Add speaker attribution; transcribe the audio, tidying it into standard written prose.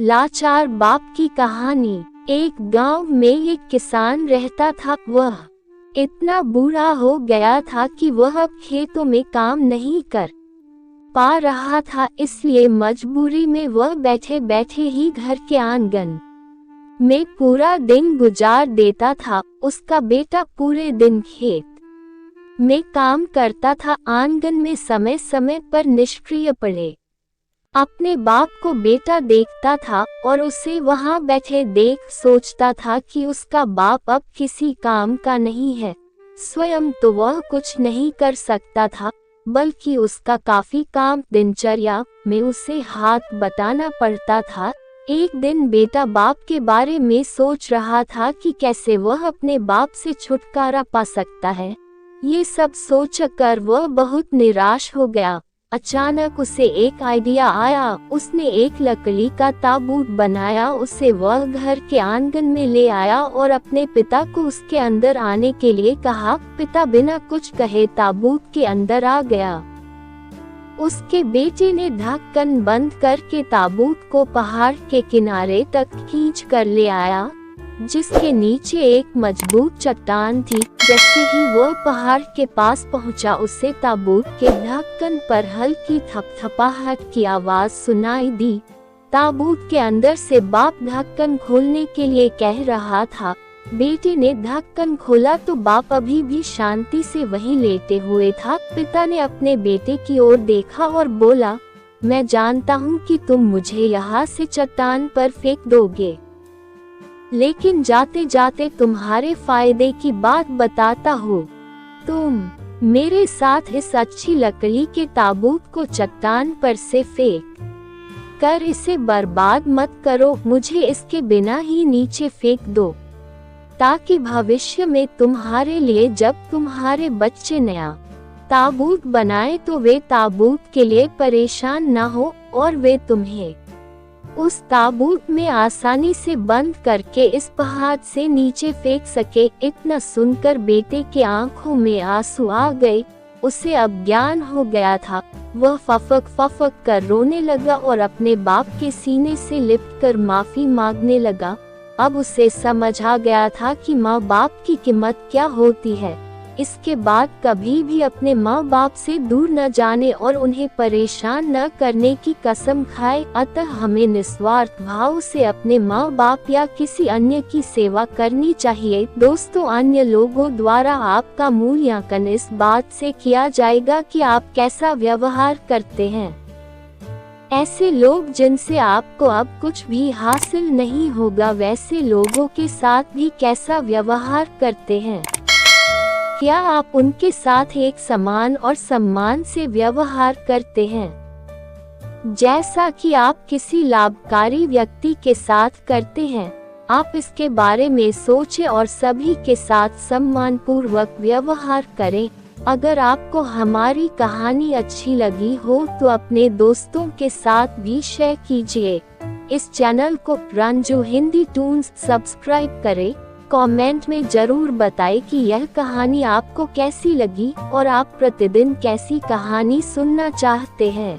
Speaker 1: लाचार बाप की कहानी। एक गांव में एक किसान रहता था। वह इतना बूढ़ा हो गया था कि वह अब खेतों में काम नहीं कर पा रहा था, इसलिए मजबूरी में वह बैठे बैठे ही घर के आंगन में पूरा दिन गुजार देता था। उसका बेटा पूरे दिन खेत में काम करता था, आंगन में समय समय पर निष्क्रिय पड़े अपने बाप को बेटा देखता था और उसे वहां बैठे देख सोचता था कि उसका बाप अब किसी काम का नहीं है। स्वयं तो वह कुछ नहीं कर सकता था, बल्कि उसका काफी काम दिनचर्या में उसे हाथ बटाना पड़ता था। एक दिन बेटा बाप के बारे में सोच रहा था कि कैसे वह अपने बाप से छुटकारा पा सकता है। ये सब सोचकर वह बहुत निराश हो गया। अचानक उसे एक आइडिया आया। उसने एक लकड़ी का ताबूत बनाया, उसे वह घर के आंगन में ले आया और अपने पिता को उसके अंदर आने के लिए कहा। पिता बिना कुछ कहे ताबूत के अंदर आ गया। उसके बेटे ने ढक्कन बंद करके ताबूत को पहाड़ के किनारे तक खींच कर ले आया, जिसके नीचे एक मजबूत चट्टान थी। जैसे ही वह पहाड़ के पास पहुंचा, उसे ताबूत के ढक्कन पर हल्की थपथपाहट की आवाज सुनाई दी। ताबूत के अंदर से बाप ढक्कन खोलने के लिए कह रहा था। बेटे ने ढक्कन खोला तो बाप अभी भी शांति से वहीं लेटे हुए था। पिता ने अपने बेटे की ओर देखा और बोला, मैं जानता हूँ कि तुम मुझे यहाँ से चट्टान पर फेंक दोगे, लेकिन जाते जाते तुम्हारे फायदे की बात बताता हूँ। तुम मेरे साथ इस अच्छी लकड़ी के ताबूत को चट्टान पर से फेंक कर इसे बर्बाद मत करो, मुझे इसके बिना ही नीचे फेंक दो, ताकि भविष्य में तुम्हारे लिए जब तुम्हारे बच्चे नया ताबूत बनाए तो वे ताबूत के लिए परेशान ना हो और वे तुम्हें उस ताबूत में आसानी से बंद करके इस पहाड़ से नीचे फेंक सके। इतना सुनकर बेटे की आंखों में आंसू आ गए। उसे अब ज्ञान हो गया था। वह फफक कर रोने लगा और अपने बाप के सीने से लिपटकर माफी मांगने लगा। अब उसे समझ आ गया था कि माँ बाप की कीमत क्या होती है। इसके बाद कभी भी अपने माँ बाप से दूर न जाने और उन्हें परेशान न करने की कसम खाए। अतः हमें निस्वार्थ भाव से अपने माँ बाप या किसी अन्य की सेवा करनी चाहिए। दोस्तों, अन्य लोगों द्वारा आपका मूल्यांकन इस बात से किया जाएगा कि आप कैसा व्यवहार करते हैं। ऐसे लोग जिनसे आपको अब कुछ भी हासिल नहीं होगा, वैसे लोगों के साथ भी कैसा व्यवहार करते हैं। क्या आप उनके साथ एक समान और सम्मान से व्यवहार करते हैं, जैसा कि आप किसी लाभकारी व्यक्ति के साथ करते हैं। आप इसके बारे में सोचें और सभी के साथ सम्मानपूर्वक व्यवहार करें। अगर आपको हमारी कहानी अच्छी लगी हो तो अपने दोस्तों के साथ भी शेयर कीजिए। इस चैनल को रंजू हिंदी टून्स सब्सक्राइब करें। कमेंट में जरूर बताएं कि यह कहानी आपको कैसी लगी और आप प्रतिदिन कैसी कहानी सुनना चाहते हैं।